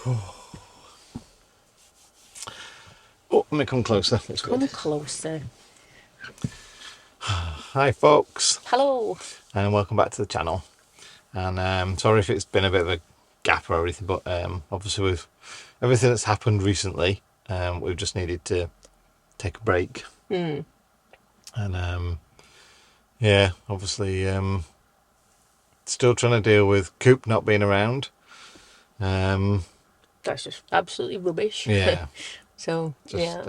Oh, let me come closer. That's Come good. closer. Hi, folks, Hello. and welcome back to the channel. And sorry if it's been a bit of a gap or everything, but obviously with everything that's happened recently, we've just needed to take a break. And yeah, obviously still trying to deal with Coop not being around. That's just absolutely rubbish. Yeah, So, just yeah.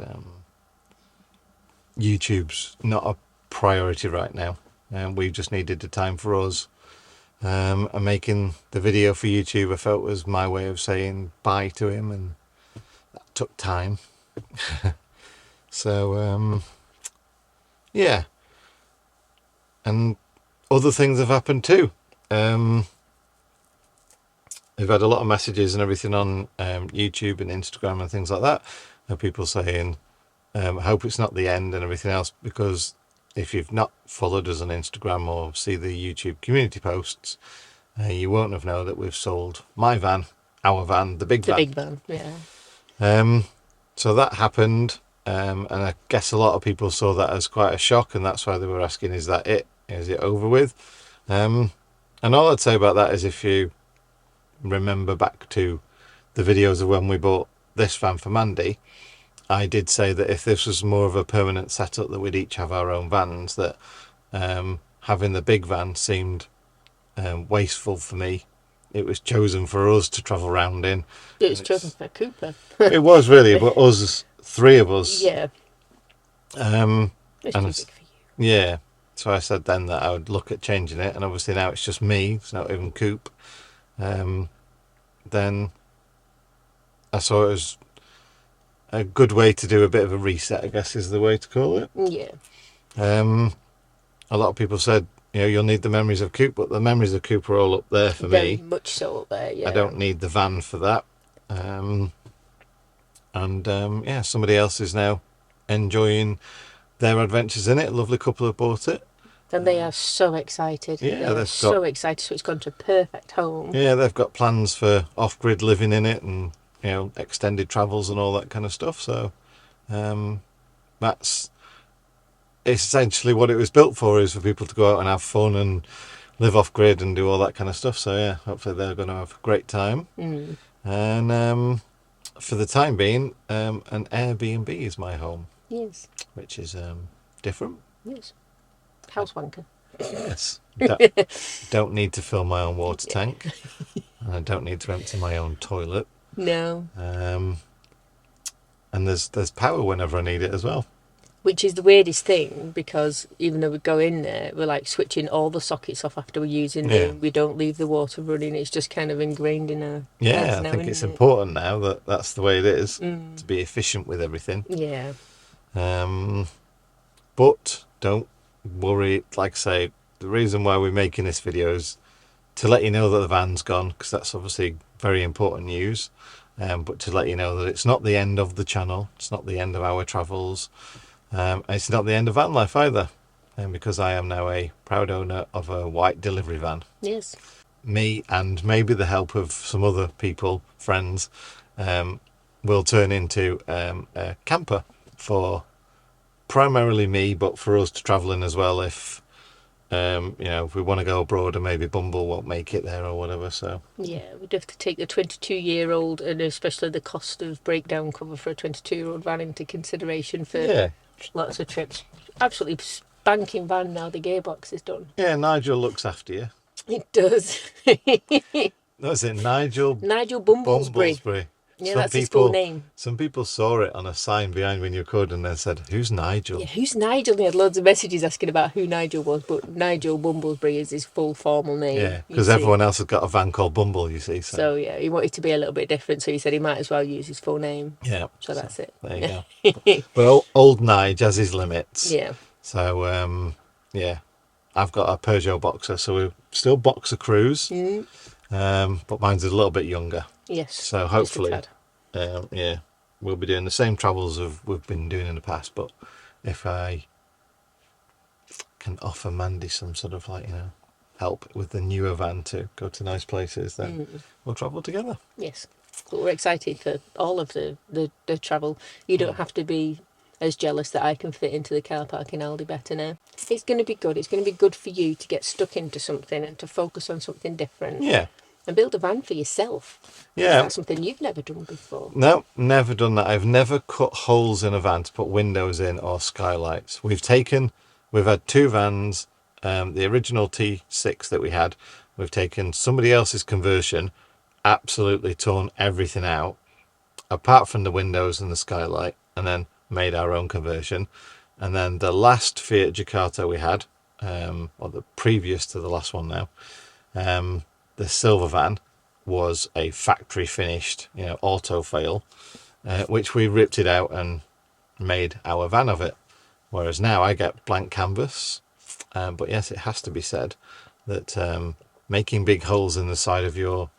YouTube's not a priority right now, and we just needed the time for us. And making the video for YouTube, I felt, was my way of saying bye to him, and that took time. So yeah, and other things have happened too. We've had a lot of messages and everything on YouTube and Instagram and things like that, and people saying, I hope it's not the end and everything else, because if you've not followed us on Instagram or see the YouTube community posts, you won't have known that we've sold my van, our van, the big The van. big van, yeah. So that happened, and I guess a lot of people saw that as quite a shock, and that's why they were asking, is that it? Is it over with? And all I'd say about that is, if you remember back to the videos of when we bought this van for Mandy, I did say that if this was more of a permanent setup, that we'd each have our own vans, that having the big van seemed wasteful for me. It was chosen for us to travel around in. It was chosen for Cooper. It was really, but us, three of us. Yeah. Um, It's and too it's- big for you. yeah, so I said then that I would look at changing it, and obviously now it's just me. It's not even Coop. Then I saw it as a good way to do a bit of a reset, I guess is the way to call it. Yeah. A lot of people said, you'll need the memories of Coop, but the memories of Coop are all up there for Very me. much so up there, yeah. I don't need the van for that. Yeah, somebody else is now enjoying their adventures in it. A lovely couple have bought it. And they are so excited. Yeah, They are they've got so excited. So it's gone to a perfect home. Yeah, they've got plans for off-grid living in it, and extended travels and all that kind of stuff. So that's essentially what it was built for, is for people to go out and have fun and live off-grid and do all that kind of stuff. So yeah, hopefully they're going to have a great time. And for the time being, an Airbnb is my home, Yes. which is different. Yes. House wanker. Yes. Don't need to fill my own water tank, and I don't need to empty my own toilet. No. And there's power whenever I need it as well. Which is the weirdest thing, because even though we go in there, we're like switching all the sockets off after we're using them. We don't leave the water running. It's just kind of ingrained in our heads now, I think it's isn't it? important now that that's the way it is, to be efficient with everything. Yeah. But don't worry, like I say, the reason why we're making this video is to let you know that the van's gone, because that's obviously very important news. But to let you know that it's not the end of the channel, it's not the end of our travels, it's not the end of van life either, because I am now a proud owner of a white delivery van. Yes. Me, and maybe the help of some other people, friends, will turn into a camper for primarily me, but for us to travel in as well, if if we want to go abroad and maybe Bumble won't make it there or whatever. So Yeah, we'd have to take the 22-year-old, and especially the cost of breakdown cover for a 22-year-old van, into consideration for lots of trips. Absolutely spanking van now, the gearbox is done. Yeah, Nigel looks after you. It does. That's it, Nigel Nigel Bumblesbury. Yeah, that's his full name. Some people saw it on a sign behind when you could, and they said, "Who's Nigel?" Yeah, who's Nigel? And he had loads of messages asking about who Nigel was, but Nigel Bumblesbury is his full formal name. Yeah, because everyone else has got a van called Bumble, you see. So yeah, he wanted to be a little bit different, so he said he might as well use his full name. Yeah, So that's it. There you go. But old Nige has his limits. Yeah. So yeah, I've got a Peugeot Boxer, so we're still Boxer crews, but mine's a little bit younger. Yes. So hopefully, yeah, we'll be doing the same travels we've been doing in the past. But if I can offer Mandy some sort of, like, help with the newer van to go to nice places, then we'll travel together. Yes. But we're excited for all of the travel. You don't have to be as jealous that I can fit into the car park in Aldi better now. It's going to be good. It's going to be good for you to get stuck into something and to focus on something different. Yeah. And build a van for yourself. Yeah. That's something you've never done before. No, never done that. I've never cut holes in a van to put windows in or skylights. We've had 2 vans, the original T6 that we had. We've taken somebody else's conversion, absolutely torn everything out, apart from the windows and the skylight, and then made our own conversion. And then the last Fiat Ducato we had, or the previous to the last one now, the silver van was a factory finished, auto fail, which we ripped it out and made our van of it. Whereas now I get blank canvas. But yes, it has to be said that making big holes in the side of your,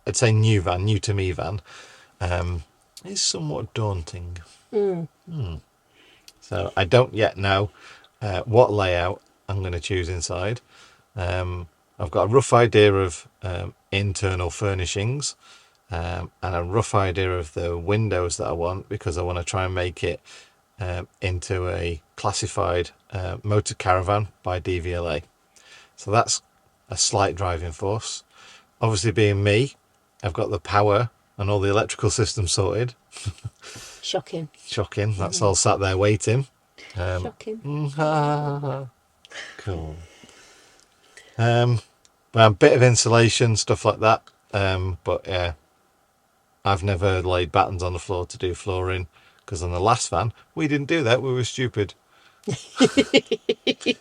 I'd say new to me van, is somewhat daunting. So I don't yet know what layout I'm going to choose inside. I've got a rough idea of internal furnishings and a rough idea of the windows that I want, because I want to try and make it into a classified motor caravan by DVLA. So that's a slight driving force. Obviously, being me, I've got the power and all the electrical systems sorted. Shocking. That's all sat there waiting. Shocking. Cool. But a bit of insulation, stuff like that. But yeah, I've never laid battens on the floor to do flooring, because on the last van we didn't do that. We were stupid.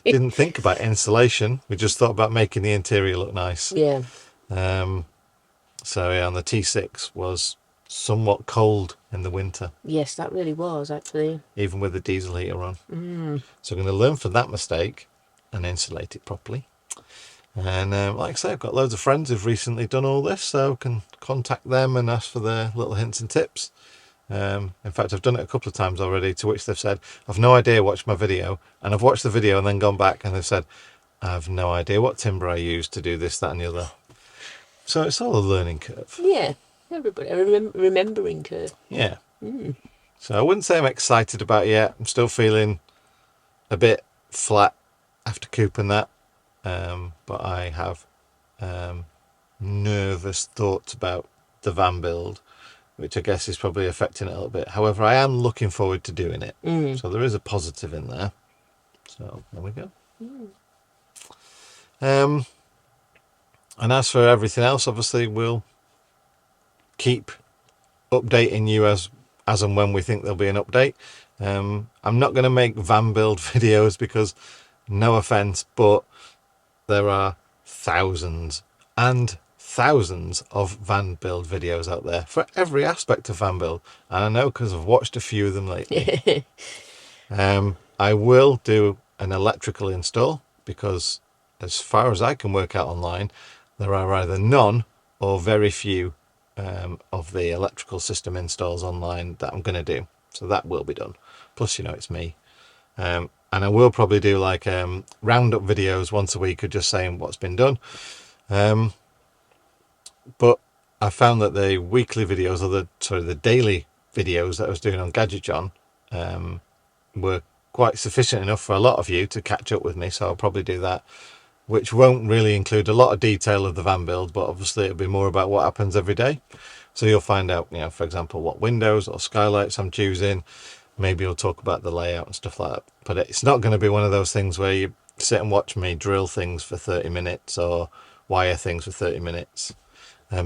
Didn't think about insulation. We just thought about making the interior look nice. Yeah. So yeah, on the T6 was somewhat cold in the winter. Yes, that really was, actually. Even with the diesel heater on. So I'm going to learn from that mistake and insulate it properly. And like I say, I've got loads of friends who've recently done all this, so I can contact them and ask for their little hints and tips. In fact, I've done it a couple of times already, to which they've said, I've no idea, watch my video. And I've watched the video and then gone back and they've said, I've no idea what timber I used to do this, that and the other. So it's all a learning curve. Yeah, everybody, a remembering curve. Yeah. So I wouldn't say I'm excited about it yet. I'm still feeling a bit flat after cooping that. But I have nervous thoughts about the van build, which I guess is probably affecting it a little bit. However, I am looking forward to doing it. So there is a positive in there. So there we go. And as for everything else, obviously we'll keep updating you as and when we think there'll be an update. I'm not going to make van build videos because, no offense, but there are thousands and thousands of van build videos out there for every aspect of van build. And I know because I've watched a few of them lately. I will do an electrical install because, as far as I can work out online, there are either none or very few of the electrical system installs online that I'm going to do. So that will be done. Plus, it's me. And I will probably do like roundup videos once a week of just saying what's been done. But I found that the weekly videos, or the daily videos that I was doing on Gadget John were quite sufficient enough for a lot of you to catch up with me. So I'll probably do that, which won't really include a lot of detail of the van build, but obviously it'll be more about what happens every day. So you'll find out, for example, what windows or skylights I'm choosing. Maybe you'll talk about the layout and stuff like that. But it's not going to be one of those things where you sit and watch me drill things for 30 minutes or wire things for 30 minutes.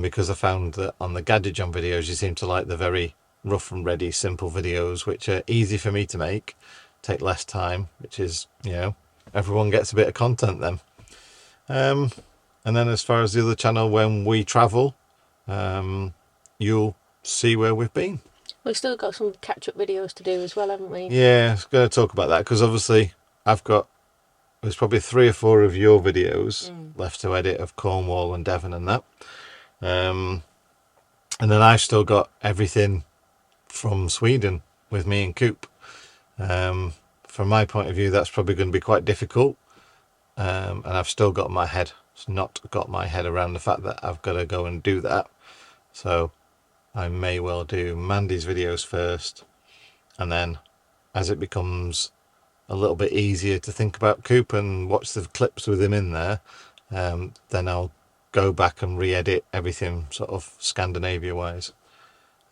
Because I found that on the Gadget John videos, you seem to like the very rough and ready, simple videos, which are easy for me to make, take less time, which is, everyone gets a bit of content then. And then as far as the other channel, when we travel, you'll see where we've been. We've still got some catch-up videos to do as well, haven't we? Yeah, I was going to talk about that because obviously there's probably 3 or 4 of your videos left to edit of Cornwall and Devon and that. And then I've still got everything from Sweden with me and Coop. From my point of view, that's probably going to be quite difficult. and I've still got my head, not got my head around the fact that I've got to go and do that. So I may well do Mandy's videos first, and then as it becomes a little bit easier to think about Coop and watch the clips with him in there, then I'll go back and re-edit everything sort of Scandinavia wise.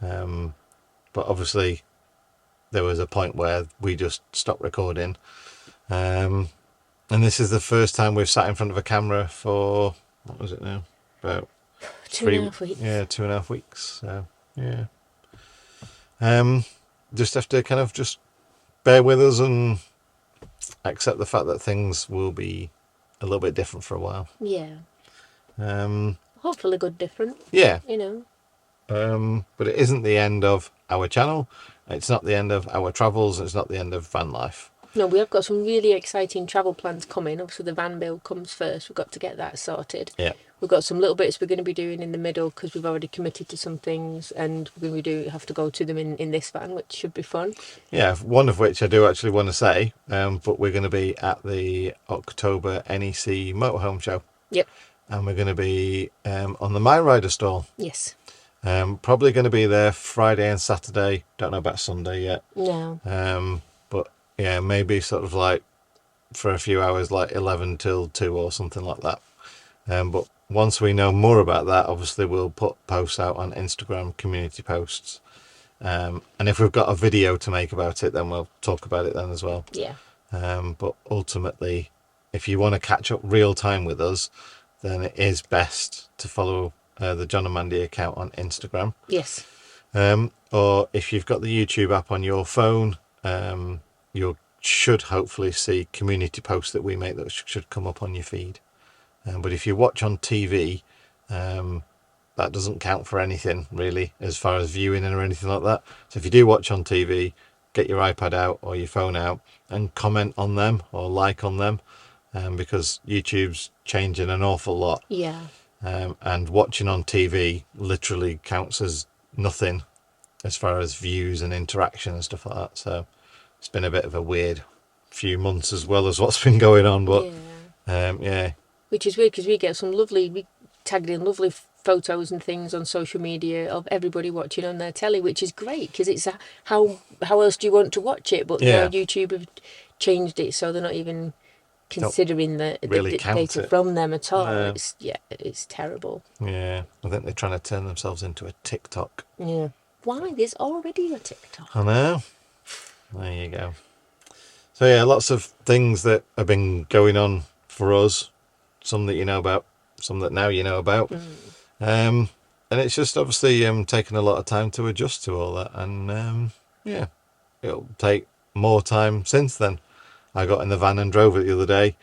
But obviously there was a point where we just stopped recording, and this is the first time we've sat in front of a camera for, what was it now, about 2.5 weeks. Yeah, 2.5 weeks. So yeah, just have to kind of just bear with us and accept the fact that things will be a little bit different for a while. Yeah. Um, Hopefully good different. Yeah. You know. But it isn't the end of our channel. It's not the end of our travels. It's not the end of van life. No, we have got some really exciting travel plans coming. Obviously, the van build comes first. We've got to get that sorted. Yeah. We've got some little bits we're going to be doing in the middle because we've already committed to some things, and we're going to have to go to them in this van, which should be fun. Yeah, one of which I do actually want to say, but we're going to be at the October NEC Motorhome Show. Yep. And we're going to be on the My Rider stall. Yes. Probably going to be there Friday and Saturday. Don't know about Sunday yet. No. But yeah, maybe sort of like for a few hours, like 11 till 2 or something like that. But once we know more about that, obviously we'll put posts out on Instagram, community posts. And if we've got a video to make about it, then we'll talk about it then as well. Yeah. But ultimately, if you want to catch up real time with us, then it is best to follow the John and Mandy account on Instagram. Yes. Or if you've got the YouTube app on your phone, you should hopefully see community posts that we make that should come up on your feed. But if you watch on TV, that doesn't count for anything really as far as viewing or anything like that. So if you do watch on TV, get your iPad out or your phone out and comment on them or like on them, because YouTube's changing an awful lot. Yeah. And watching on TV literally counts as nothing as far as views and interaction and stuff like that. So it's been a bit of a weird few months as well as what's been going on. But yeah. Which is weird because we tagged in lovely photos and things on social media of everybody watching on their telly, which is great because it's how else do you want to watch it? But now YouTube have changed it so they're not even considering the data from them at all. No. It's terrible. Yeah, I think they're trying to turn themselves into a TikTok. Yeah. Why? There's already a TikTok. I know. There you go. So yeah, lots of things that have been going on for us. Some that you know about, some that now you know about. And it's just obviously taken a lot of time to adjust to all that. And yeah, it'll take more time since then. I got in the van and drove it the other day,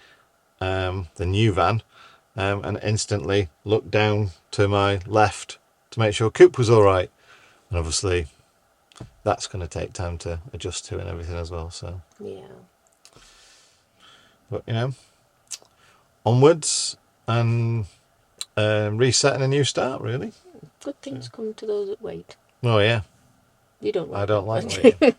the new van, and instantly looked down to my left to make sure Coop was all right. And obviously that's going to take time to adjust to and everything as well. So yeah. But onwards and resetting a new start, really. Good things come to those that wait. Oh yeah. You don't like I don't like waiting.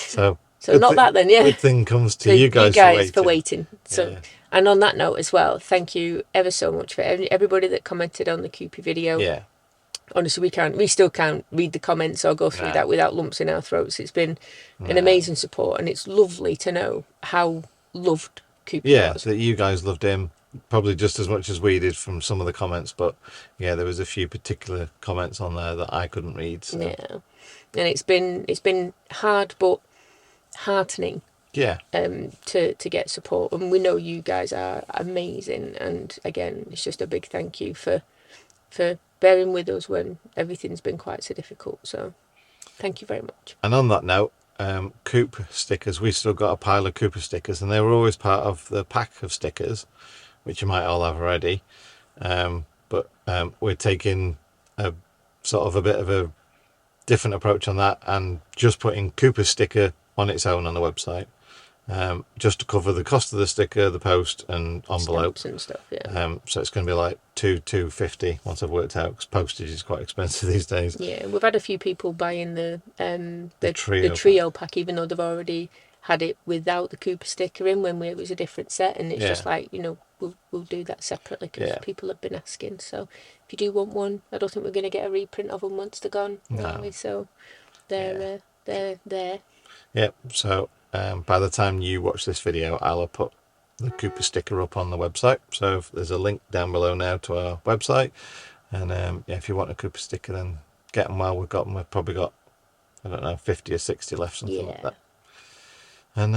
So not that then, yeah. Good thing comes to you guys for waiting. So, yeah. And on that note as well, thank you ever so much for everybody that commented on the Coopy video. Yeah. Honestly, we still can't read the comments or go through that without lumps in our throats. It's been an amazing support, and it's lovely to know how loved Coopy was. That you guys loved him probably just as much as we did from some of the comments, but yeah, there was a few particular comments on there that I couldn't read. So. Yeah, and it's been hard but heartening. Yeah. To get support, and we know you guys are amazing, and again, it's just a big thank you for bearing with us when everything's been quite so difficult. So thank you very much. And on that note, Coop stickers, we still got a pile of Cooper stickers, and they were always part of the pack of stickers, which you might all have already. But we're taking a sort of a bit of a different approach on that and just putting Cooper's sticker on its own on the website. Just to cover the cost of the sticker, the post and envelope. Stamps and stuff, yeah. So it's going to be like $2.50 once I've worked out, because postage is quite expensive these days. Yeah, we've had a few people buying the trio pack, even though they've already had it without the Cooper sticker in when it was a different set, and it's just like, we'll do that separately because people have been asking. So if you do want one, I don't think we're going to get a reprint of them once they're gone, are we? So they're there. Yep. So by the time you watch this video, I'll have put the Cooper sticker up on the website. So there's a link down below now to our website, and if you want a Cooper sticker, then get them while we've got them. We've probably got, I don't know, 50 or 60 left, something like that. And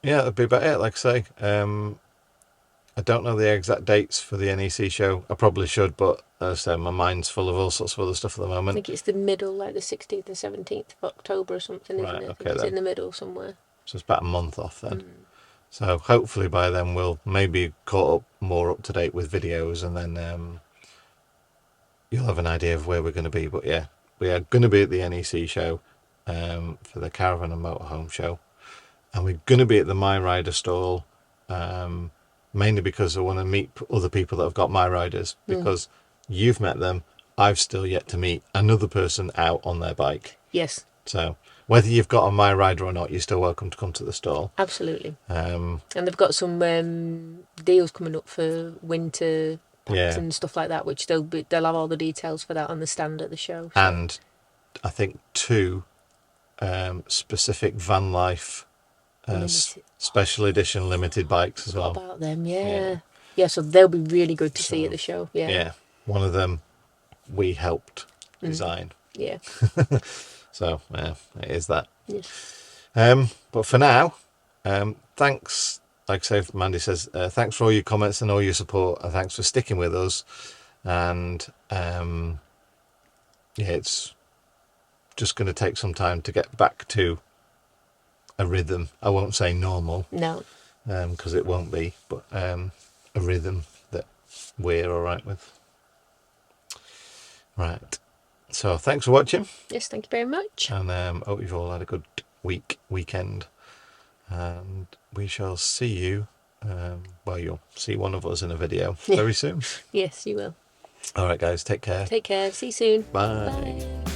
that'd be about it. Like I say, I don't know the exact dates for the NEC show. I probably should, but as I say, my mind's full of all sorts of other stuff at the moment. I think it's the middle, like the 16th and 17th of October or something, isn't it? I think it's in the middle somewhere. So it's about a month off then. So hopefully by then we'll maybe caught up more up to date with videos, and then you'll have an idea of where we're going to be. But yeah, we are going to be at the NEC show for the Caravan and Motorhome show, and we're going to be at the My Rider stall, mainly because I want to meet other people that have got My Riders, because you've met them. I've still yet to meet another person out on their bike. Yes. So whether you've got a My Rider or not, you're still welcome to come to the stall. Absolutely. And they've got some deals coming up for winter packs and stuff like that, which they'll have all the details for that on the stand at the show. So. And I think 2 specific vanlife special edition limited bikes as well. About them, yeah. So they'll be really good to see at the show. Yeah. One of them we helped design. Yeah. So it is that. Yes. But for now, thanks. Like I say, Mandy says, thanks for all your comments and all your support, and thanks for sticking with us. And it's just going to take some time to get back to a rhythm. I won't say normal. No. Because it won't be, but a rhythm that we're all right with. Right. So thanks for watching. Yes, thank you very much. And hope you've all had a good weekend. And we shall see you, you'll see one of us in a video very soon. Yes, you will. All right, guys, take care. Take care. See you soon. Bye. Bye.